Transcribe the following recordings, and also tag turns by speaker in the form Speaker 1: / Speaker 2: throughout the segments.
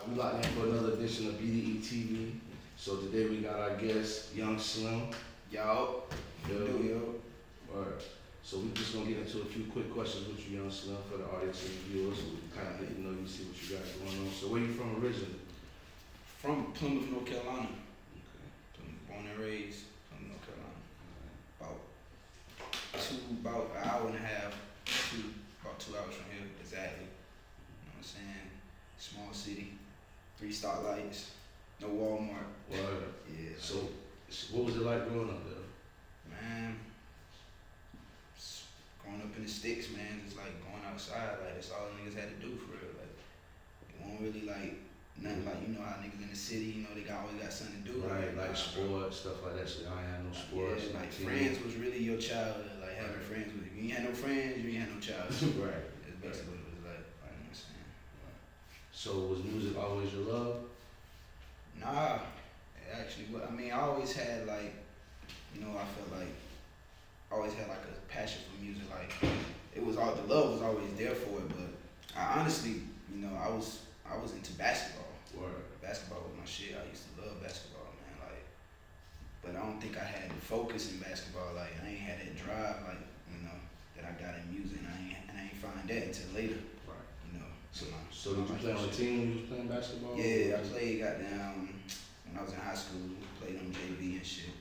Speaker 1: We locked in for another edition of BDE TV. So today we got our guest, Yungslim.
Speaker 2: Yo, yo.
Speaker 1: Alright. So we just gonna get into a few quick questions with you, Yungslim, for the audience and viewers, so we can kind of get to know you, see what you got going on. So where you from originally?
Speaker 2: From Plymouth, North Carolina.
Speaker 1: Okay.
Speaker 2: Born and raised Plymouth, North Carolina. About an hour and a half, about 2 hours from here, exactly. You know what I'm saying? Small city, 3 stoplights, no Walmart.
Speaker 1: Word.
Speaker 2: Yeah.
Speaker 1: So what was it like growing up there?
Speaker 2: Man, growing up in the sticks, man, it's like going outside. Like that's all niggas had to do for real. Like it wasn't really like nothing like you know how niggas in the city, you know they always got something to do.
Speaker 1: Right, like sports, stuff like that. So I ain't had no sports.
Speaker 2: Yeah, like friends was really your childhood. Like having friends with you. You ain't had no friends, you ain't had no childhood.
Speaker 1: Right.
Speaker 2: That's basically what it was like. You know what I'm saying?
Speaker 1: So was music always your love?
Speaker 2: Nah, actually, I mean, I always had like, you know, I felt like I always had like a passion for music. Like it was all the love was always there for it. But I honestly, you know, I was into basketball.
Speaker 1: Word.
Speaker 2: Basketball was my shit. I used to love basketball, man. Like, but I don't think I had the focus in basketball. Like I ain't had that drive, like you know, that I got in music. And I ain't find that until later.
Speaker 1: Right.
Speaker 2: You know.
Speaker 1: So did you play on a team when you was playing basketball?
Speaker 2: Yeah, I played. Goddamn, when I was in high school, played on JV and shit.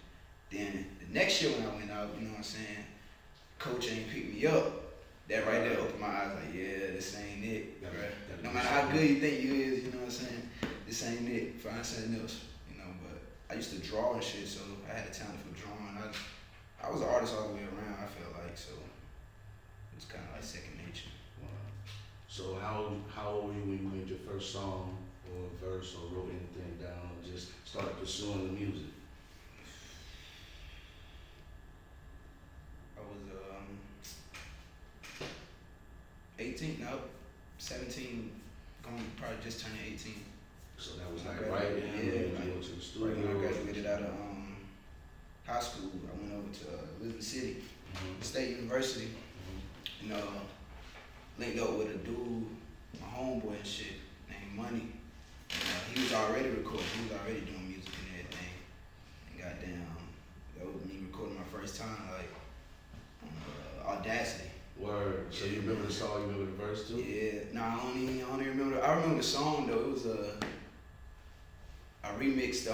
Speaker 2: Then the next year when I went out, you know what I'm saying, coach ain't picked me up. That right there opened my eyes like, yeah, this ain't it, bruh. No matter how good you think you is, you know what I'm saying, this ain't it. Find something else, you know. But I used to draw and shit, so I had a talent for drawing. I was an artist all the way around. I felt like so. It was kind of like second nature.
Speaker 1: Wow. So how old were you when you made your first song or verse or wrote anything down or just started pursuing the music?
Speaker 2: I was 18, no, 17, going probably just turning 18.
Speaker 1: So that was like right in when you went to the studio.
Speaker 2: Right when I graduated out of high school, I went over to Lisbon City, State University, and linked up with a dude, my homeboy and shit, named Money. He was already recording, he was already doing music and everything. And goddamn, that was me recording my first time, like, on Audacity.
Speaker 1: Word. So you remember the song, you remember the verse too?
Speaker 2: Yeah, no, I don't even remember. I remember the song though, it was I remixed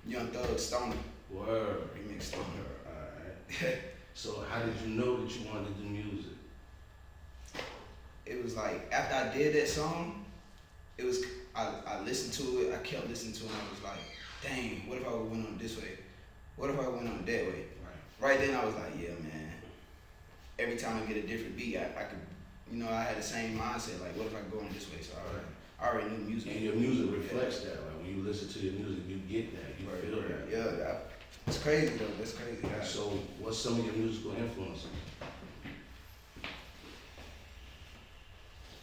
Speaker 2: Young Thug Stoner.
Speaker 1: Word.
Speaker 2: Remixed Stoner.
Speaker 1: Alright. So how did you know that you wanted to do music?
Speaker 2: It was like after I did that song, it was I listened to it. I kept listening to it. And I was like, dang, what if I went on this way? What if I went on that way? Right then I was like, yeah, man. Every time I get a different beat, I could, you know, I had the same mindset. Like, what if I go on this way? So I already knew music.
Speaker 1: And your music reflects that. Like when you listen to your music, you get that. You feel that.
Speaker 2: Yeah, it's crazy though. That's crazy.
Speaker 1: So what's some of your musical influences?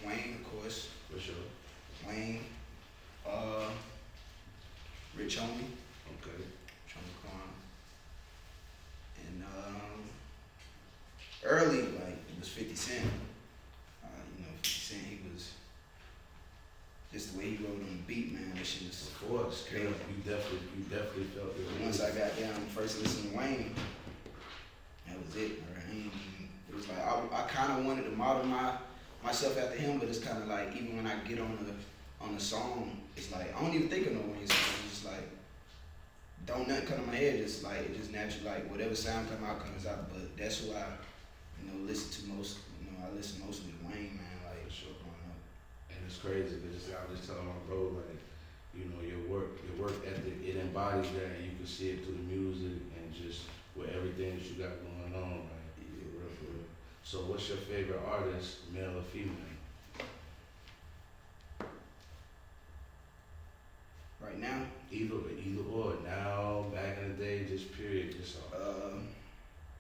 Speaker 2: Wayne, of course.
Speaker 1: For sure.
Speaker 2: Wayne, Rich Homie.
Speaker 1: Okay.
Speaker 2: Homie Quan. And early, like it was 50 Cent. You know, 50 Cent, he was just the way he wrote on the beat, man. That shit was
Speaker 1: of course.
Speaker 2: crazy.
Speaker 1: You definitely felt it.
Speaker 2: Once I got down and first listened to Wayne, that was it. It was like I kind of wanted to model myself after him, but it's kind of like even when I get on the song, it's like I don't even think of no Wayne song. It's just like don't nothing come to my head. Just like it just naturally like whatever sound comes out. But that's who I listen to most. You know, I listen mostly to Wayne, man. Like for sure growing up.
Speaker 1: And it's crazy because I was just telling my bro, like, you know, your work ethic, it embodies that, and you can see it through the music and just with everything that you got going on, right? Yeah, real for real. So, what's your favorite artist, male or female?
Speaker 2: Right now,
Speaker 1: Either or. Now, back in the day, just period. Just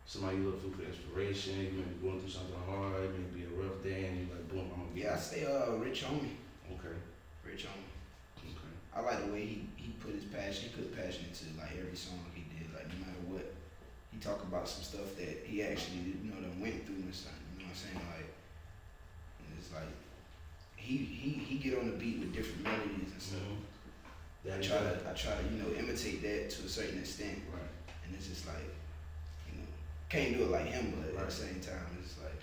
Speaker 1: somebody you look for inspiration. You may be going through something hard. It may be a rough day, and you're like, boom, I'm gonna get.
Speaker 2: yeah, I stay Rich Homie.
Speaker 1: Okay.
Speaker 2: Rich Homie.
Speaker 1: Okay.
Speaker 2: I like the way he put his passion. He put passion into like every song he did. Like no matter what, he talk about some stuff that he actually done went through and something. You know what I'm saying? Like, and it's like he get on the beat with different melodies I try to, imitate that to a certain extent.
Speaker 1: Right.
Speaker 2: And it's just like, can't do it like him, but
Speaker 1: Right.
Speaker 2: at the same time, it's like,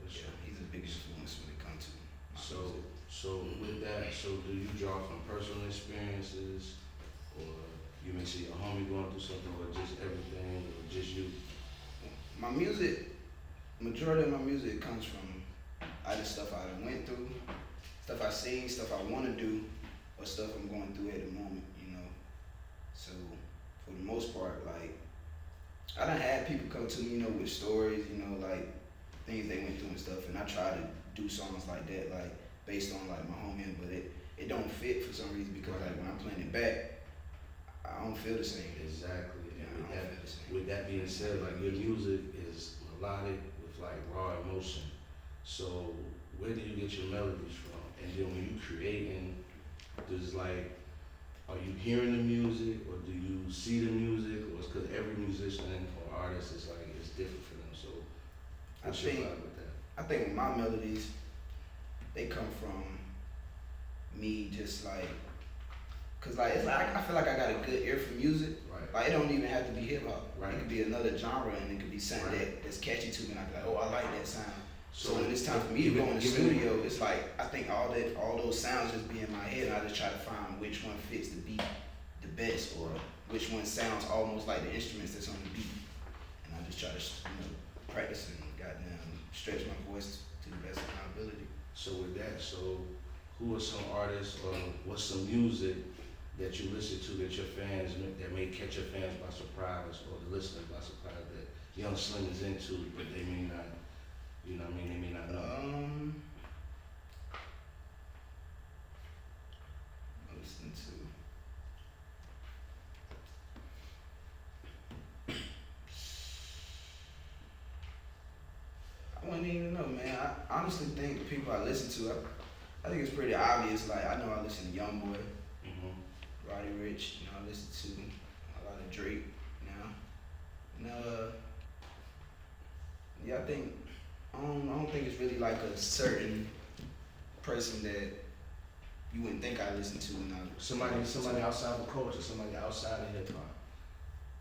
Speaker 1: For sure.
Speaker 2: he's a big influence when it comes to my
Speaker 1: So,
Speaker 2: music.
Speaker 1: so with that, so do you draw from personal experiences, or you may see a homie going through something, or just everything, or just you?
Speaker 2: My music, majority of my music comes from either stuff I done went through, stuff I seen, stuff I want to do, or stuff I'm going through at the moment, So for the most part, like, I done had people come to me, with stories, like things they went through and stuff, and I try to do songs like that, like based on like my homie, but it don't fit for some reason because like when I'm playing it back, I don't feel the same.
Speaker 1: Exactly.
Speaker 2: Yeah,
Speaker 1: And
Speaker 2: I don't feel the same.
Speaker 1: with that being said, like your music is melodic with like raw emotion. So where do you get your melodies from? And then when you creating, does like, are you hearing the music, or do you see the music, or it's because every musician or artist is like, it's different for them. So what's your vibe with that?
Speaker 2: I think with my melodies, they come from me just like, cause like it's like I feel like I got a good ear for music.
Speaker 1: Right.
Speaker 2: Like it don't even have to be hip hop.
Speaker 1: Right.
Speaker 2: It could be another genre, and it could be something
Speaker 1: Right.
Speaker 2: that's catchy to me. And I be like, oh, I like that sound. So when it's time for me to
Speaker 1: give
Speaker 2: go
Speaker 1: it-
Speaker 2: in the
Speaker 1: give it-
Speaker 2: studio, it's like I think all those sounds just be in my head, and I just try to find which one fits the beat the best, or which one sounds almost like the instruments that's on the beat. And I just try to practice and goddamn stretch my voice to the best of my ability.
Speaker 1: So with that, so who are some artists, or what's some music that you listen to that your fans, that may catch your fans by surprise, or the listeners by surprise, that Yungslim is into, but they may not, you know what I mean, they may not know?
Speaker 2: Listen to. I wouldn't even know, man. I honestly think the people I listen to, I think it's pretty obvious. Like I know I listen to YoungBoy,
Speaker 1: Mm-hmm.
Speaker 2: Roddy Rich. I listen to a lot of Drake now. And yeah, I don't think it's really like a certain person that you wouldn't think I listen to when I
Speaker 1: Somebody outside the culture, somebody outside of hip hop.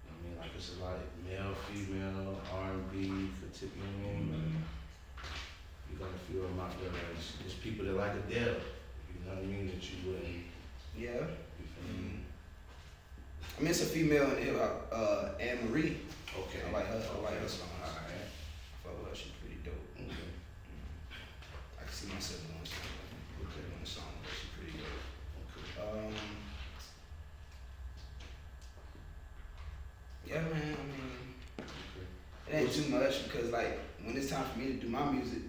Speaker 1: I mean, like it's a lot of male, female, R&B, you know what I mean? Like, you got a few of them out there. Like, there's people that like Adele, you know what I mean? That you wouldn't.
Speaker 2: Yeah.
Speaker 1: You feel me?
Speaker 2: I mean, it's a female in hip hop, Anne Marie.
Speaker 1: Okay.
Speaker 2: I like her. I like her songs.
Speaker 1: Alright.
Speaker 2: I fuck with her. She's pretty dope.
Speaker 1: Okay.
Speaker 2: I can see myself doing something
Speaker 1: Okay.
Speaker 2: on the song, but she's pretty dope.
Speaker 1: Okay.
Speaker 2: Yeah, man. I mean,
Speaker 1: Okay.
Speaker 2: it ain't too much because like when it's time for me to do my music,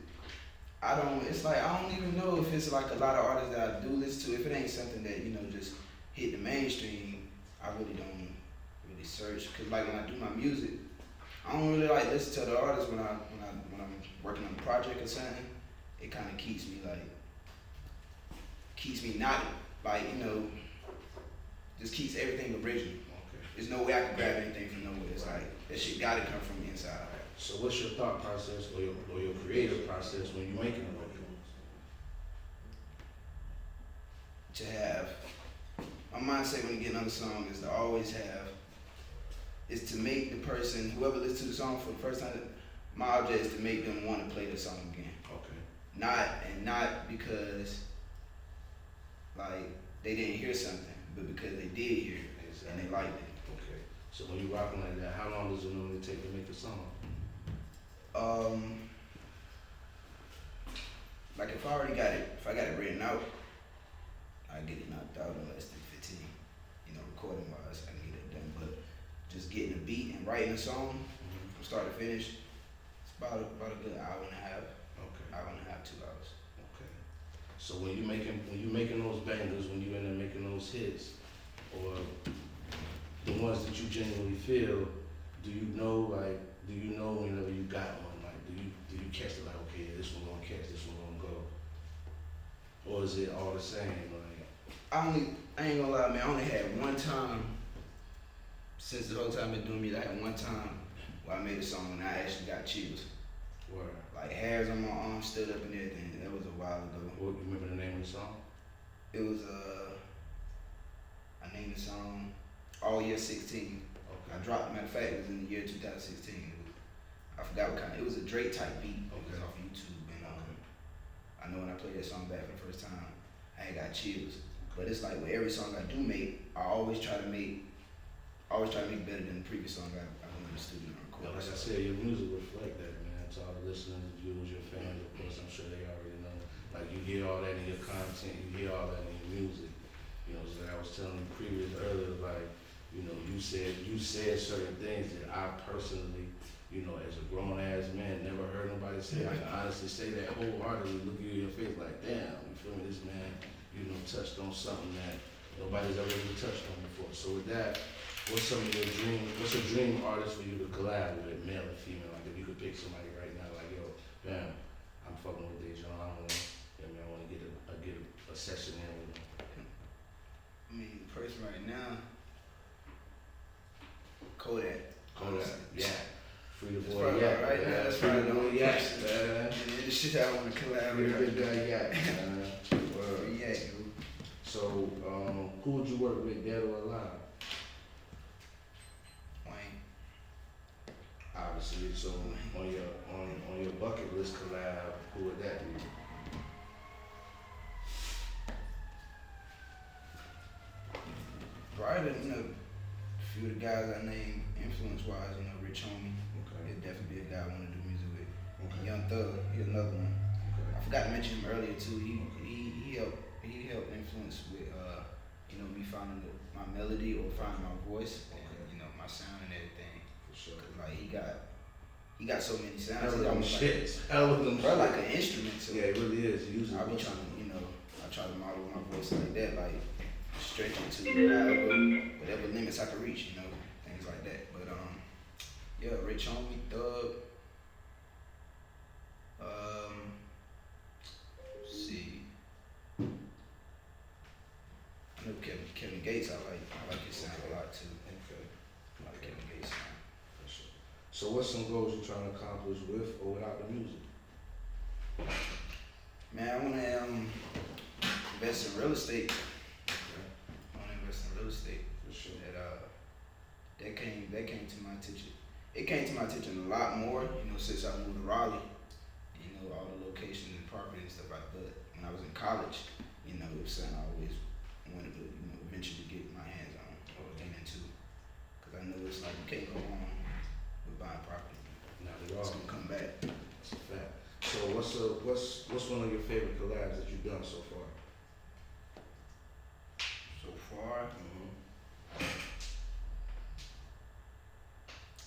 Speaker 2: it's like I don't even know if it's like a lot of artists that I do listen to. If it ain't something that just hit the mainstream, I really don't really search. Cause like when I do my music, I don't really like listen to the artists when I'm working on a project or something. It kind of keeps me not like just keeps everything original.
Speaker 1: Okay.
Speaker 2: There's no way I can grab anything from nowhere. It's like that shit gotta come from the inside.
Speaker 1: So what's your thought process, or your creative process when you're making a record?
Speaker 2: To have my mindset when you get another song is to always have is to make the person, whoever listens to the song for the first time, my object is to make them want to play the song again.
Speaker 1: Okay.
Speaker 2: Not because like they didn't hear something, but because they did hear it and they liked it.
Speaker 1: Okay. So when you rocking like that, how long does it normally take to make a song?
Speaker 2: Like if I got it written out, I get it knocked out in less than 15. Recording wise, I can get it done. But just getting a beat and writing a song from start to finish, it's about a good hour and a half.
Speaker 1: Okay.
Speaker 2: Hour and a half, 2 hours.
Speaker 1: Okay. So when you making those bangers, when you end up making those hits, or the ones that you genuinely feel, do you know whenever you got one? Like, do you catch it like, okay, this one gonna catch, this one gonna go, or is it all the same? Like,
Speaker 2: I ain't gonna lie, man. I only had one time since the whole time I've been doing music. I had one time where I made a song and I actually got chills.
Speaker 1: where?
Speaker 2: Like hairs on my arms stood up and everything. That was a while ago.
Speaker 1: What, you remember the name of the song?
Speaker 2: It was the song all year 16.
Speaker 1: Okay.
Speaker 2: I dropped. Matter of fact, it was in the year 2016. I forgot what kind of. It was a Drake type beat. It was
Speaker 1: Okay.
Speaker 2: off YouTube, and I know when I played that song back for the first time, I had got chills. But it's like with every song I do make, I always try to make better than the previous song I went in the studio and
Speaker 1: Yeah,
Speaker 2: recorded.
Speaker 1: like I said, your music reflect that, man. To all the listeners, viewers, your fans, of course, I'm sure they already know. Like you hear all that in your content, you hear all that in your music. You know, so like I was telling you earlier, like, you know, you said certain things that I personally, you know, as a grown ass man, never heard nobody say. I can honestly say that wholeheartedly, look you in your face like, damn, you feel me? This man, you know, touched on something that nobody's ever really touched on before. So with that, what's a dream artist for you to collab with, male or female? Like if you could pick somebody right now, like yo, bam, I'm fucking with Dejan. I want to get a session in with him.
Speaker 2: I mean, the person right now, Kodak.
Speaker 1: Yeah. Free the
Speaker 2: That's
Speaker 1: boy,
Speaker 2: probably
Speaker 1: yeah.
Speaker 2: right now.
Speaker 1: Yeah,
Speaker 2: That's
Speaker 1: free
Speaker 2: probably
Speaker 1: the
Speaker 2: the
Speaker 1: boy,
Speaker 2: only
Speaker 1: yeah,
Speaker 2: person.
Speaker 1: man.
Speaker 2: And the shit I want to collab
Speaker 1: Free the
Speaker 2: with.
Speaker 1: good guy, yeah. Word.
Speaker 2: Yeah, dude.
Speaker 1: So, who would you work with, dead or alive?
Speaker 2: Wayne.
Speaker 1: Obviously, so on your bucket list collab, who would that be?
Speaker 2: Probably, a few of the guys I named influence-wise, Rich Homie.
Speaker 1: Okay.
Speaker 2: He'd definitely be a guy I want to do music with.
Speaker 1: Okay.
Speaker 2: Young Thug, he's another one.
Speaker 1: Okay.
Speaker 2: I forgot to mention him earlier too. He helped influence with me finding my melody or finding my voice and my sound and everything.
Speaker 1: For sure.
Speaker 2: Cause like he got so many sounds.
Speaker 1: Hell of
Speaker 2: He
Speaker 1: them
Speaker 2: almost
Speaker 1: shits. Hell of them
Speaker 2: bro,
Speaker 1: shit.
Speaker 2: like an instrument. So
Speaker 1: Yeah, it really is. He uses
Speaker 2: I be
Speaker 1: it.
Speaker 2: trying to I try to model my voice like that, like stretch it to whatever limits I can reach, things like that. But yeah, Rich Homie, Thug. Let's see. I know Kevin Gates. I like his sound a lot too.
Speaker 1: Okay.
Speaker 2: I like Kevin Gates sound.
Speaker 1: For sure. So what's some goals you're trying to accomplish with or without the music?
Speaker 2: Man, I wanna invest in real estate.
Speaker 1: Okay.
Speaker 2: I wanna invest in real estate.
Speaker 1: For sure.
Speaker 2: That came to my attention. It came to my attention a lot more, since I moved to Raleigh. All the locations and property and stuff like that. When I was in college, it was something I always wanted to, eventually get my hands on or get into. Cause I know it's like you can't go wrong with buying property.
Speaker 1: Not at
Speaker 2: It's
Speaker 1: all.
Speaker 2: gonna come back.
Speaker 1: That's a fact. So what's one of your favorite collabs that you've done so far?
Speaker 2: So far,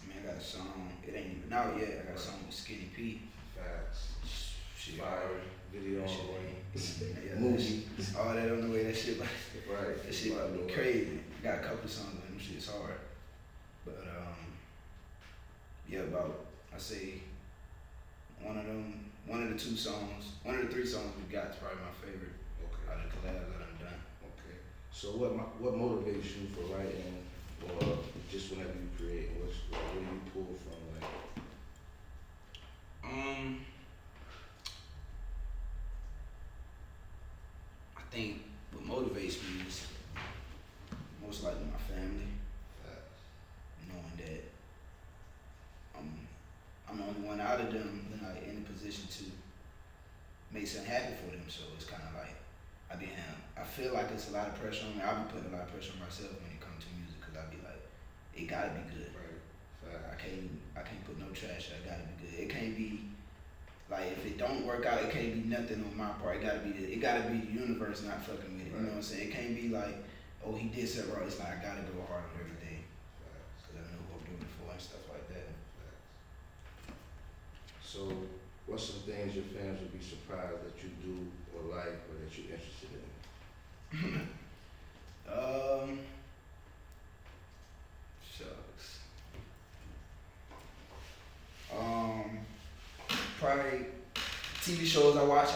Speaker 2: I got a song. It ain't even out yet. I got a song with Skinny P.
Speaker 1: Facts.
Speaker 2: Shit,
Speaker 1: Fire. Video on
Speaker 2: That shit
Speaker 1: the way.
Speaker 2: yeah,
Speaker 1: Movie.
Speaker 2: all that on the way. That shit like.
Speaker 1: Right.
Speaker 2: That shit about to be crazy. Got a couple of songs on them shit's hard. But yeah, about I say one of the three songs we got is probably my favorite
Speaker 1: Okay.
Speaker 2: out of the collabs that I've done.
Speaker 1: Okay. So what motivates you for writing or just whenever you create? Where do you pull from? Like,
Speaker 2: I think what motivates me is most likely my family, knowing that I'm the only one out of them like in a position to make something happen for them. So it's kind of like I feel like it's a lot of pressure on me. I be putting a lot of pressure on myself when it comes to music because I be like, it gotta be good.
Speaker 1: right.
Speaker 2: I can't put no trash. It gotta be good. It can't be like if it don't work out, it can't be nothing on my part. It gotta be the universe not fucking with it. You know what I'm saying? It can't be like, oh, he did something wrong. It's like I gotta go hard on everything because I know who I'm doing it for and stuff like that.
Speaker 1: So, what's some things your fans would be surprised that you do or like or that you're interested in?
Speaker 2: Shucks. Probably TV shows I watch.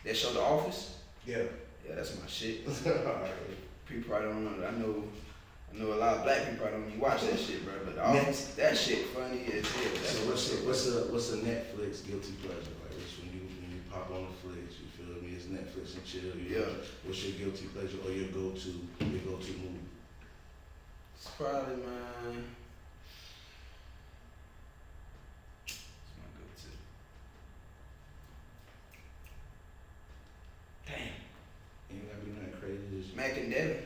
Speaker 2: That show The Office.
Speaker 1: Yeah.
Speaker 2: Yeah, that's my shit. People probably don't know. I know a lot of black people probably don't even watch that shit, bro. But The Office, that shit funny as hell.
Speaker 1: So what's a Netflix guilty pleasure? Like when you pop on the flicks, you feel me? It's Netflix Netflix and chill.
Speaker 2: Yeah.
Speaker 1: What's your guilty pleasure or your go-to movie?
Speaker 2: It's probably my. It's my go-to. Damn.
Speaker 1: Ain't gotta be nothing crazy. Just
Speaker 2: Mac and Devin.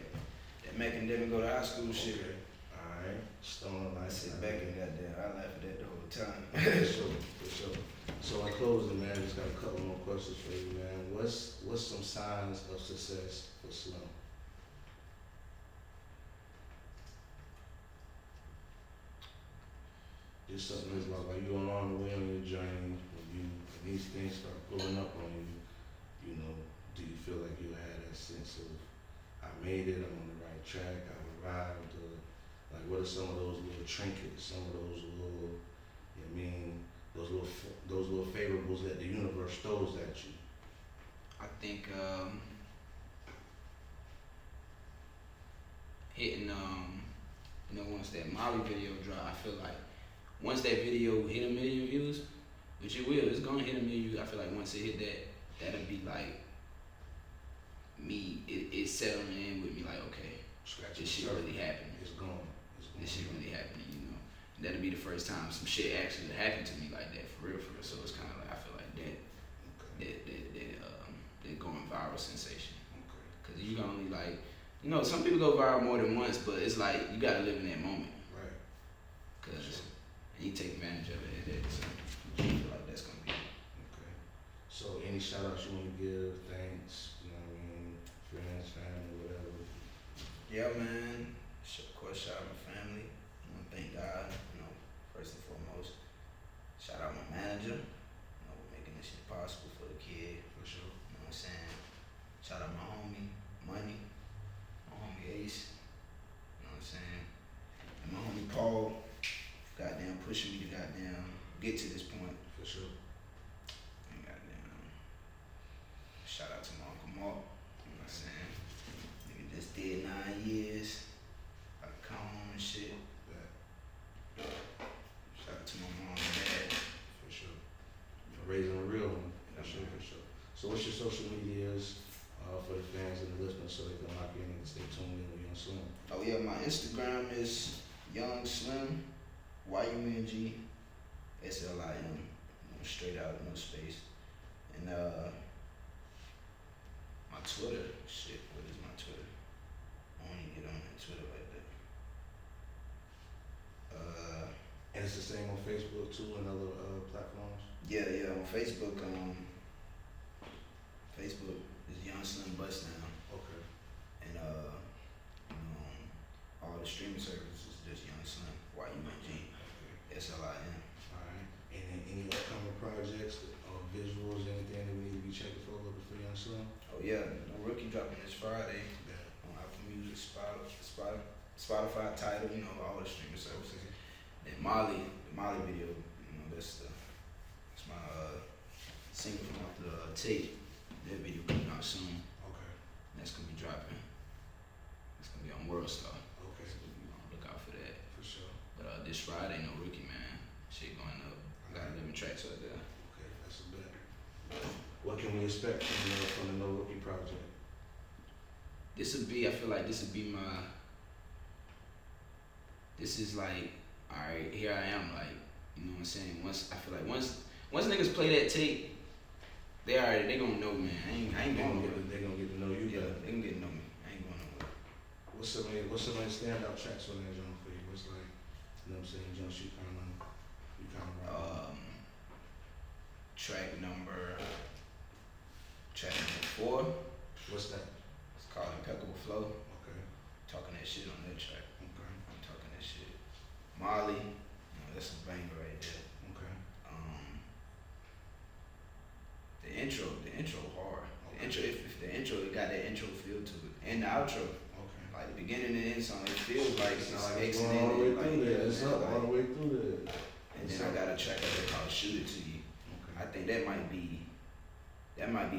Speaker 2: That Mac and Devin go to high school shit.
Speaker 1: okay. All right. Stoner
Speaker 2: I
Speaker 1: Life.
Speaker 2: sit back and goddamn, I laugh at that the whole time.
Speaker 1: For sure, for sure. So in closing, man, just got a couple more questions for you, man. What's some signs of success for Slim? Just something that's like you along the way on your journey, when these things start pulling up on you, you know, do you feel like you had that sense of I made it, I'm on the right track, I've arrived, or like what are some of those little trinkets, some of those little, you know what I mean, those little favorables that the universe throws at you?
Speaker 2: I think hitting you know, once that Molly video dropped, I feel like once that video hit 1 million views, which it will, it's gonna hit 1 million views. I feel like once it hit that, that'll be like me, it settling in with me like, okay,
Speaker 1: Scratch
Speaker 2: this
Speaker 1: the
Speaker 2: shit
Speaker 1: surface.
Speaker 2: really happening.
Speaker 1: It's gone.
Speaker 2: This shit really happening, you know. And that'll be the first time some shit actually happened to me like that, for real. So it's kind of like I feel like that going viral sensation.
Speaker 1: Okay.
Speaker 2: Cause you can only like, you know, some people go viral more than once, but it's like you gotta live in that moment.
Speaker 1: Right.
Speaker 2: Cause and you take advantage of it. So I feel like that's gonna be.
Speaker 1: Okay. So any shout outs you want to give, thanks, you know what I mean, friends, family, whatever.
Speaker 2: Yeah, man. Of course, shout out my family. I want to thank God, you know, first and foremost. Shout out my manager, you know, making this shit possible for the kid.
Speaker 1: For sure.
Speaker 2: You know what I'm saying? Shout out my homie, Money, my homie Ace. You know what I'm saying? And my homie Paul, goddamn pushing me to goddamn get to this point.
Speaker 1: For sure.
Speaker 2: And goddamn, shout out to my Uncle Mark. You know what I'm saying? Nigga just did 9 years. I come home and shit.
Speaker 1: Yeah.
Speaker 2: Shout out to my mom and dad.
Speaker 1: For sure. For raising a real one. For sure, for sure. So what's your social medias for the fans and the listeners so they can lock in and stay tuned in with Yungslim?
Speaker 2: Oh yeah, my Instagram is Yungslim, YUNG SLIM, straight out, no space. And my Twitter, shit, what is my Twitter? I don't even get on that Twitter like that.
Speaker 1: And it's the same on Facebook too and other platforms?
Speaker 2: Yeah, on Facebook, Facebook is Yungslim Bust Down.
Speaker 1: Okay.
Speaker 2: And you know, all the streaming services is just Yungslim, YUNG SLIM.
Speaker 1: Alright. And then any upcoming projects or visuals, anything that we need to be checking for looking for Yungslim?
Speaker 2: Oh yeah, no Rookie dropping this Friday
Speaker 1: Yeah.
Speaker 2: on Apple Music, Spotify, Tidal, you know, all the streaming services. Then the Molly video, you know, that's my single from off the tape. That video coming out soon.
Speaker 1: Okay.
Speaker 2: That's gonna be dropping. It's gonna be on Worldstar.
Speaker 1: Okay.
Speaker 2: So you know, look out for that.
Speaker 1: For sure.
Speaker 2: But this Friday, no Rookie, man. Shit going up. I got 11 tracks out there.
Speaker 1: Okay, that's a bet. What can we expect from the No Rookie project?
Speaker 2: I feel like this would be my. This is like, alright, here I am, like, you know what I'm saying? Once niggas play that tape, they gonna know, man. I ain't going nowhere.
Speaker 1: They gonna get to know you
Speaker 2: Yeah,
Speaker 1: better.
Speaker 2: they gonna get to know me. I ain't going nowhere.
Speaker 1: What's some of the standout tracks on that joint for you? What's like, you know what I'm saying, joints you kind of rock?
Speaker 2: Track number 4.
Speaker 1: What's that?
Speaker 2: It's called Impeccable Flow.
Speaker 1: Okay.
Speaker 2: Talking that shit on that track.
Speaker 1: Okay.
Speaker 2: I'm talking that shit. Molly, you know, that's a banger right there.
Speaker 1: Okay.
Speaker 2: The intro hard. The
Speaker 1: Okay.
Speaker 2: intro, if the intro, it got that intro feel to it, and the outro,
Speaker 1: Okay.
Speaker 2: like the beginning and the end song, it feels like
Speaker 1: It's
Speaker 2: it's
Speaker 1: not like it's
Speaker 2: mixing
Speaker 1: going all the way
Speaker 2: in, like,
Speaker 1: through there.
Speaker 2: yeah,
Speaker 1: It's
Speaker 2: man,
Speaker 1: up all the
Speaker 2: like,
Speaker 1: way through there.
Speaker 2: and then I got a track out there called "Shoot It to You." I
Speaker 1: Okay.
Speaker 2: think that might be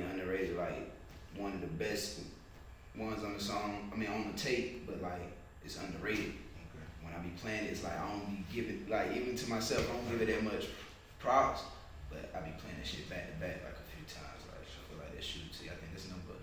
Speaker 2: underrated, like one of the best ones on the song. I mean, on the tape, but like it's underrated.
Speaker 1: Okay.
Speaker 2: When I be playing it, it's like I don't be giving, like even to myself, I don't give it that much props. But I be playing that shit back to back like a few times. Like I feel like that "Shoot It to You." I think that's number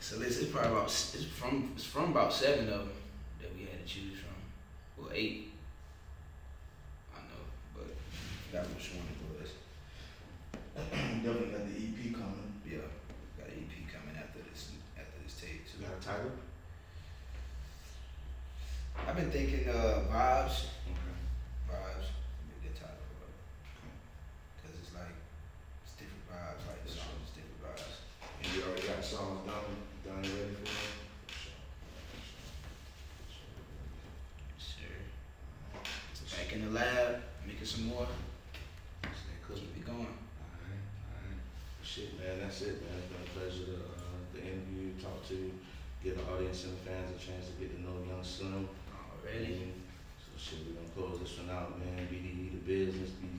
Speaker 2: So it's probably about it's from about 7 of them that we had to choose from. Well, 8. I know, but I forgot which one it was.
Speaker 3: Definitely got the EP coming.
Speaker 2: Yeah, got an EP coming after this tape
Speaker 1: You
Speaker 2: too.
Speaker 1: got a title?
Speaker 2: I've been thinking vibes.
Speaker 1: Okay.
Speaker 2: Vibes. Be a good title for it. Cause it's like it's different vibes. Like the song is different vibes.
Speaker 1: And you already got songs done and ready for it?
Speaker 2: Sure. Back in the lab, making some more.
Speaker 1: Stay cooking.
Speaker 2: Keep it going.
Speaker 1: Alright. Shit, man, that's it, man. It's been a pleasure to interview you, talk to you, give the audience and the fans a chance to get to know Yungslim.
Speaker 2: Already.
Speaker 1: So shit, we're gonna close this one out, man. BDE the business, BDE